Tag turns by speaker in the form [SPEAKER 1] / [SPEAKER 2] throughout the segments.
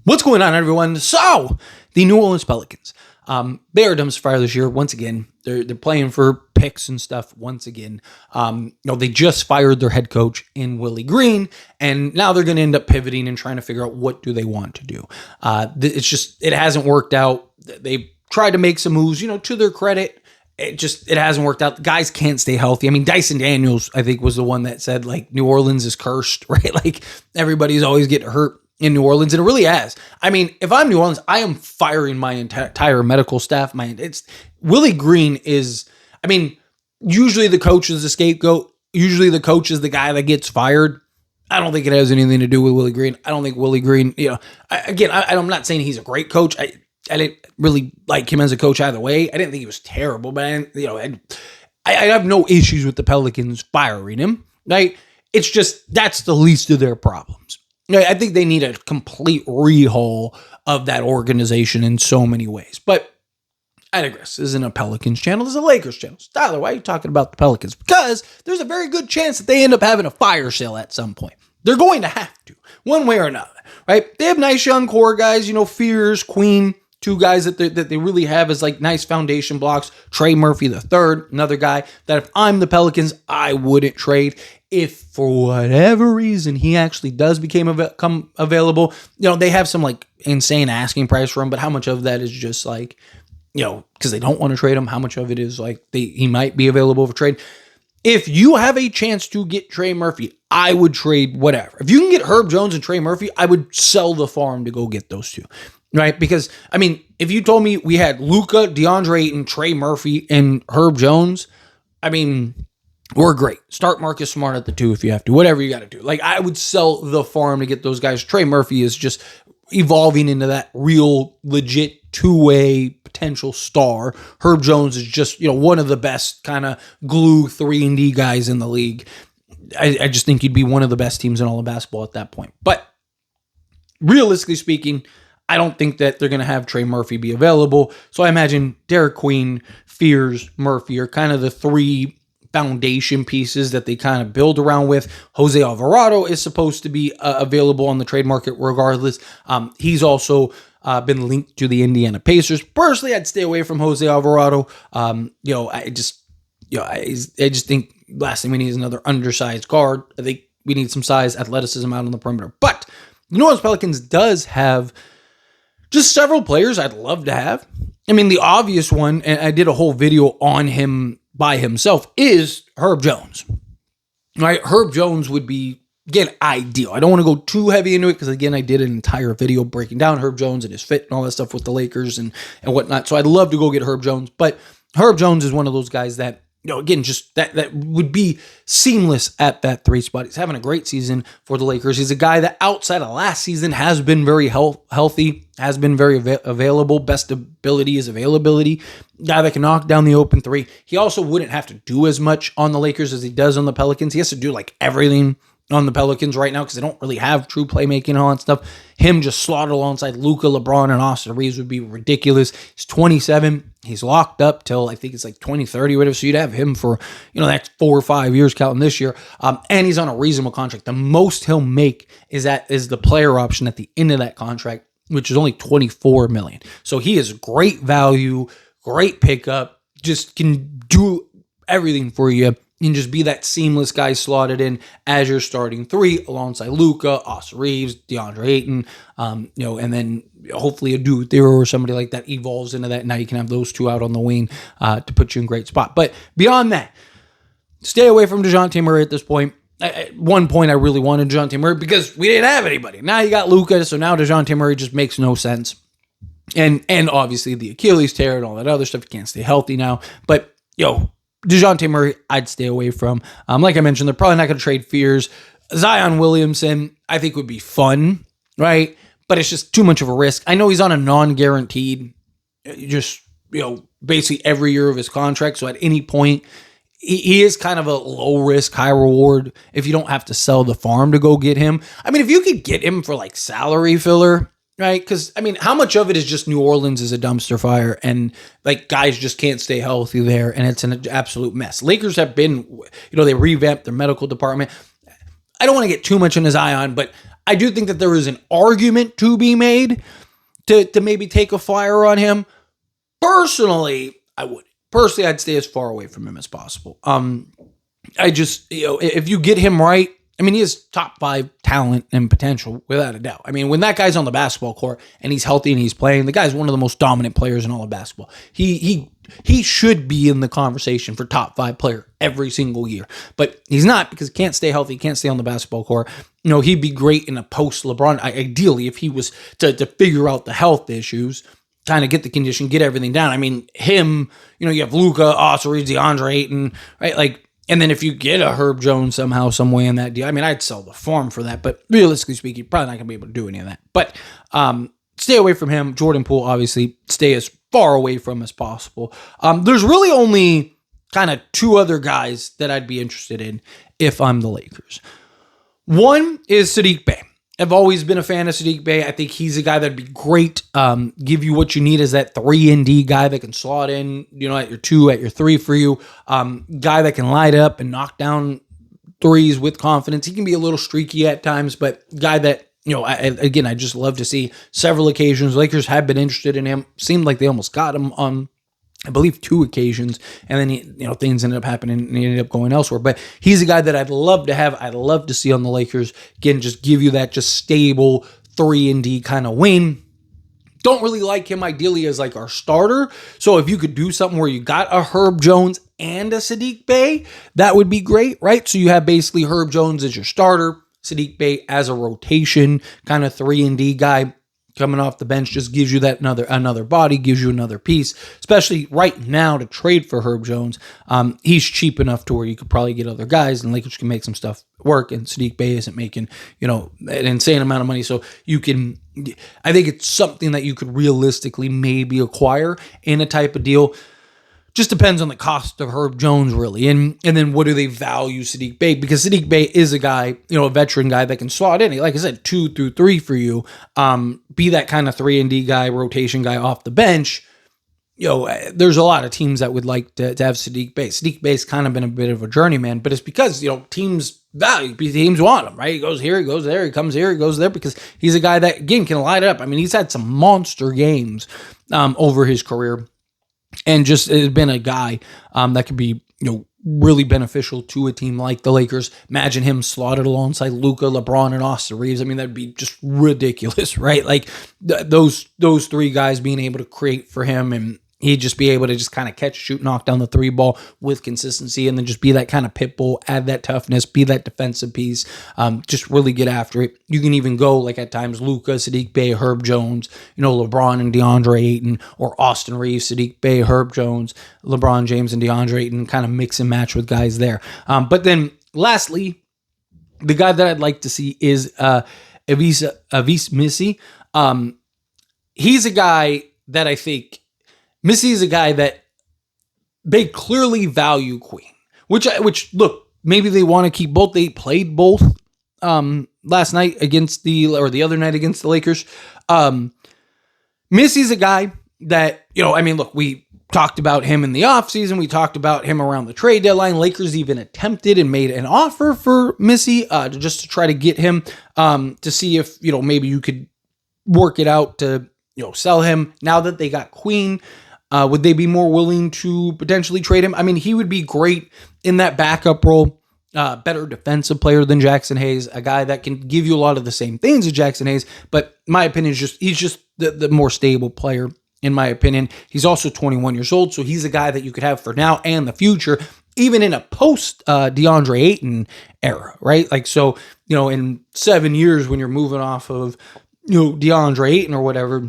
[SPEAKER 1] What's going on, everyone? So, the New Orleans Pelicans, they are dumpster fire this year once again. They're playing for picks and stuff once again. They just fired their head coach in Willie Green, and now they're going to end up pivoting and trying to figure out what do they want to do. It hasn't worked out. They tried to make some moves, to their credit. It hasn't worked out. Guys can't stay healthy. I mean, Dyson Daniels, I think, was the one that said, New Orleans is cursed, right? Everybody's always getting hurt in New Orleans, and it really has. I mean, if I'm New Orleans, I am firing my entire medical staff. Willie Green is, usually the coach is the scapegoat. Usually the coach is the guy that gets fired. I don't think it has anything to do with Willie Green. I don't think Willie Green, I'm not saying he's a great coach. I didn't really like him as a coach either way. I didn't think he was terrible, but I have no issues with the Pelicans firing him, right? It's just, that's the least of their problems. I think they need a complete rehaul of that organization in so many ways. But I digress. This isn't a Pelicans channel. This is a Lakers channel. So Tyler, why are you talking about the Pelicans? Because there's a very good chance that they end up having a fire sale at some point. They're going to have to, one way or another, right? They have nice young core guys, Fears, Queen, two guys that they really have as nice foundation blocks. Trey Murphy the third, another guy that if I'm the Pelicans, I wouldn't trade. If for whatever reason he actually does become available, they have some insane asking price for him, but how much of that is just because they don't want to trade him? How much of it is he might be available for trade? If you have a chance to get Trey Murphy, I would trade whatever. If you can get Herb Jones and Trey Murphy, I would sell the farm to go get those two. Right? Because, if you told me we had Luka, DeAndre Ayton, Trey Murphy, and Herb Jones, we're great. Start Marcus Smart at the 2 if you have to. Whatever you got to do. I would sell the farm to get those guys. Trey Murphy is just evolving into that real, legit, two-way potential star. Herb Jones is just, one of the best kind of glue 3-and-D guys in the league. I just think he'd be one of the best teams in all of basketball at that point. But realistically speaking, I don't think that they're going to have Trey Murphy be available. So I imagine Derek Queen, Fears, Murphy are kind of the three foundation pieces that they kind of build around with. Jose Alvarado is supposed to be available on the trade market regardless. He's also been linked to the Indiana Pacers. Personally, I'd stay away from Jose Alvarado. I just think last thing we need is another undersized guard. I think we need some size, athleticism out on the perimeter. But the New Orleans Pelicans does have just several players I'd love to have. The obvious one, and I did a whole video on him by himself, is Herb Jones. Right? Herb Jones would be, again, ideal. I don't want to go too heavy into it because, again, I did an entire video breaking down Herb Jones and his fit and all that stuff with the Lakers and whatnot. So I'd love to go get Herb Jones. But Herb Jones is one of those guys that, again, just that would be seamless at that 3 spot. He's having a great season for the Lakers. He's a guy that outside of last season has been very healthy, has been very available. Best ability is availability. Guy that can knock down the open 3. He also wouldn't have to do as much on the Lakers as he does on the Pelicans. He has to do everything on the Pelicans right now because they don't really have true playmaking and all that stuff. Him just slotted alongside Luka, LeBron, and Austin Reeves would be ridiculous. He's 27. He's locked up till I think it's 2030 or whatever. So you'd have him for, the next 4 or 5 years counting this year. And he's on a reasonable contract. The most he'll make is the player option at the end of that contract, which is only $24 million. So he is great value, great pickup, just can do everything for you and just be that seamless guy slotted in as your starting 3 alongside Luka, Austin Reeves, DeAndre Ayton, and then hopefully a dude there or somebody like that evolves into that. Now you can have those two out on the wing to put you in a great spot. But beyond that, stay away from DeJounte Murray at this point. At one point, I really wanted DeJounte Murray because we didn't have anybody. Now you got Luka, so now DeJounte Murray just makes no sense. And obviously the Achilles tear and all that other stuff. You can't stay healthy now. But, DeJounte Murray, I'd stay away from. Like I mentioned, they're probably not going to trade Fears. Zion Williamson, I think would be fun, right? But it's just too much of a risk. I know he's on a non-guaranteed, basically every year of his contract. So at any point, he is kind of a low risk, high reward if you don't have to sell the farm to go get him. If you could get him for salary filler, right? Because, how much of it is just New Orleans is a dumpster fire and guys just can't stay healthy there and it's an absolute mess. Lakers have been, they revamped their medical department. I don't want to get too much into Zion, but I do think that there is an argument to be made to maybe take a flyer on him. Personally, I would. Personally, I'd stay as far away from him as possible. I just, if you get him right, I mean, he has top 5 talent and potential without a doubt. I mean, when that guy's on the basketball court and he's healthy and he's playing, the guy's one of the most dominant players in all of basketball. He should be in the conversation for top 5 player every single year, but he's not because he can't stay healthy, can't stay on the basketball court. He'd be great in a post LeBron. Ideally, if he was to figure out the health issues, kind of get the condition, get everything down. I mean, him, you have Luka, Austin Reeves, DeAndre Ayton, right? Like, and then if you get a Herb Jones somehow, some way in that deal, I mean, I'd sell the farm for that, but realistically speaking, you're probably not going to be able to do any of that. But stay away from him. Jordan Poole, obviously, stay as far away from as possible. There's really only kind of 2 other guys that I'd be interested in if I'm the Lakers. One is Saddiq Bey. I've always been a fan of Saddiq Bey. I think he's a guy that'd be great. Give you what you need as that 3-and-D guy that can slot in, at your 2, at your 3 for you. Guy that can light up and knock down threes with confidence. He can be a little streaky at times, but guy that, I just love to see. Several occasions, Lakers have been interested in him. Seemed like they almost got him on, I believe, 2 occasions, and then things ended up happening and he ended up going elsewhere. But he's a guy that I'd love to have. I'd love to see on the Lakers. Again, just give you that just stable 3-and-D kind of wing. Don't really like him ideally as like our starter. So if you could do something where you got a Herb Jones and a Saddiq Bey, that would be great, right? So you have basically Herb Jones as your starter, Saddiq Bey as a rotation kind of 3-and-D guy. Coming off the bench just gives you that another body, gives you another piece, especially right now to trade for Herb Jones. He's cheap enough to where you could probably get other guys and Lakers can make some stuff work, and Saddiq Bey isn't making, an insane amount of money. So I think it's something that you could realistically maybe acquire in a type of deal. Just depends on the cost of Herb Jones, really. And then what do they value Saddiq Bey? Because Saddiq Bey is a guy, a veteran guy that can slot in. Like I said, 2 through 3 for you. Be that kind of 3-and-D guy, rotation guy off the bench. There's a lot of teams that would like to have Saddiq Bey. Saddiq Bey's kind of been a bit of a journeyman, but it's because, teams value, teams want him, right? He goes here, he goes there, he comes here, he goes there, because he's a guy that, again, can light it up. I mean, he's had some monster games over his career. And just has been a guy that could be, really beneficial to a team like the Lakers. Imagine him slotted alongside Luka, LeBron, and Austin Reeves. I mean, that'd be just ridiculous, right? Like those 3 guys being able to create for him, and he'd just be able to just kind of catch, shoot, knock down the 3 ball with consistency, and then just be that kind of pit bull, add that toughness, be that defensive piece, just really get after it. You can even go like at times Luka, Saddiq Bey, Herb Jones, LeBron and DeAndre Ayton, or Austin Reeves, Saddiq Bey, Herb Jones, LeBron James and DeAndre Ayton, kind of mix and match with guys there. But then lastly, the guy that I'd like to see is Avis Missy. He's a guy that I think Missy is a guy that they clearly value Queen, which look, maybe they want to keep both. They played both last night the other night against the Lakers. Missy's a guy that, look, we talked about him in the offseason. We talked about him around the trade deadline. Lakers even attempted and made an offer for Missy just to try to get him to see if, maybe you could work it out to, sell him. Now that they got Queen, would they be more willing to potentially trade him? I mean, he would be great in that backup role, better defensive player than Jackson Hayes, a guy that can give you a lot of the same things as Jackson Hayes. But my opinion is he's just the more stable player, in my opinion. He's also 21 years old, so he's a guy that you could have for now and the future, even in a post DeAndre Ayton era, right? Like, so, in 7 years when you're moving off of, DeAndre Ayton or whatever,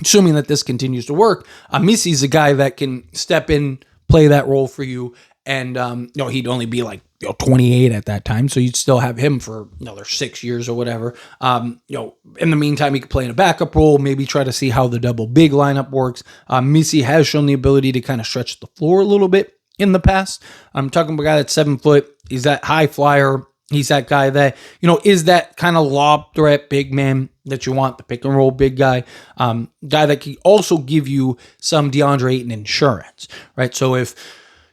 [SPEAKER 1] assuming that this continues to work, Missy's a guy that can step in, play that role for you, and he'd only be like 28 at that time, so you'd still have him for another 6 years or whatever. In the meantime, he could play in a backup role, maybe try to see how the double big lineup works. Missy has shown the ability to kind of stretch the floor a little bit in the past. I'm talking about a guy that's 7 foot. He's that high flyer. He's that guy that, is that kind of lob threat big man that you want, the pick and roll big guy, guy that can also give you some DeAndre Ayton insurance, right? So if,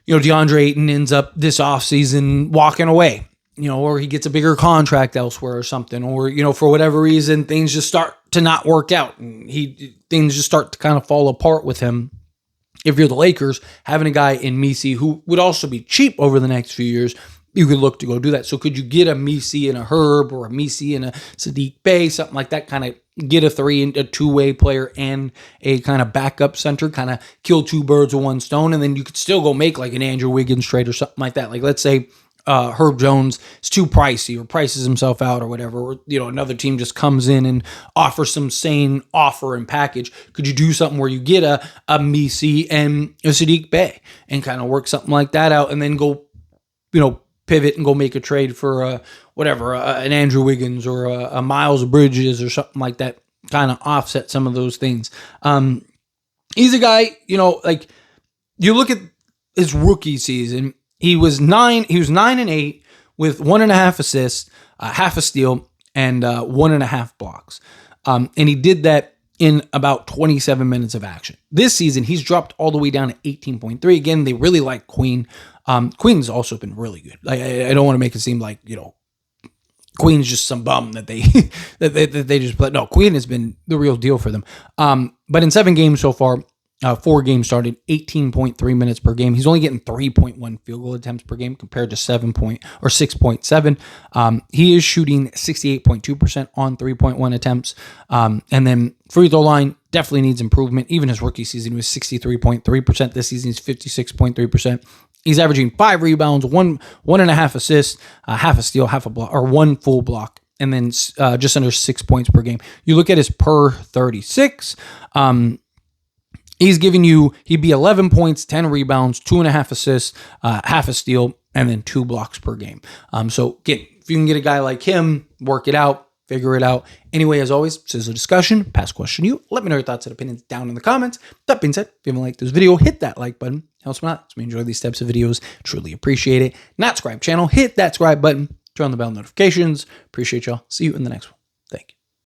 [SPEAKER 1] DeAndre Ayton ends up this offseason walking away, or he gets a bigger contract elsewhere or something, or, for whatever reason, things just start to not work out and things just start to kind of fall apart with him. If you're the Lakers, having a guy in Messi who would also be cheap over the next few years, you could look to go do that. So could you get a Messi and a Herb, or a Messi and a Sadiq Bey, something like that, kind of get a two-way player and a kind of backup center, kind of kill two birds with one stone, and then you could still go make like an Andrew Wiggins trade or something like that. Like, let's say Herb Jones is too pricey or prices himself out or whatever, or another team just comes in and offers some sane offer and package. Could you do something where you get a Messi and a Sadiq Bey and kind of work something like that out, and then go pivot and go make a trade for an Andrew Wiggins or a Miles Bridges or something like that, kind of offset some of those things. He's a guy, like, you look at his rookie season, he was 9-8 with 1.5 assists, half a steal, and 1.5 blocks. And he did that in about 27 minutes of action. This season, he's dropped all the way down to 18.3. Again, they really like Queen. Queen's also been really good. Like, I don't want to make it seem like, Queen's just some bum that they that they just play. No, Queen has been the real deal for them. But in 7 games so far, 4 games started, 18.3 minutes per game. He's only getting 3.1 field goal attempts per game compared to 6.7. He is shooting 68.2% on 3.1 attempts. And then free throw line definitely needs improvement. Even his rookie season was 63.3%. This season is 56.3%. He's averaging 5 rebounds, 1.5 assists, half a steal, half a block, or 1 full block, and then just under 6 points per game. You look at his per 36. He'd be 11 points, 10 rebounds, 2.5 assists, half a steal, and then 2 blocks per game. So again, if you can get a guy like him, work it out, figure it out. Anyway, as always, this is a discussion. Pass question to you. Let me know your thoughts and opinions down in the comments. That being said, if you haven't liked this video, hit that like button. Helps me out. Helps me enjoy these types of videos. Truly appreciate it. Not subscribe channel, hit that subscribe button. Turn on the bell notifications. Appreciate y'all. See you in the next one. Thank you.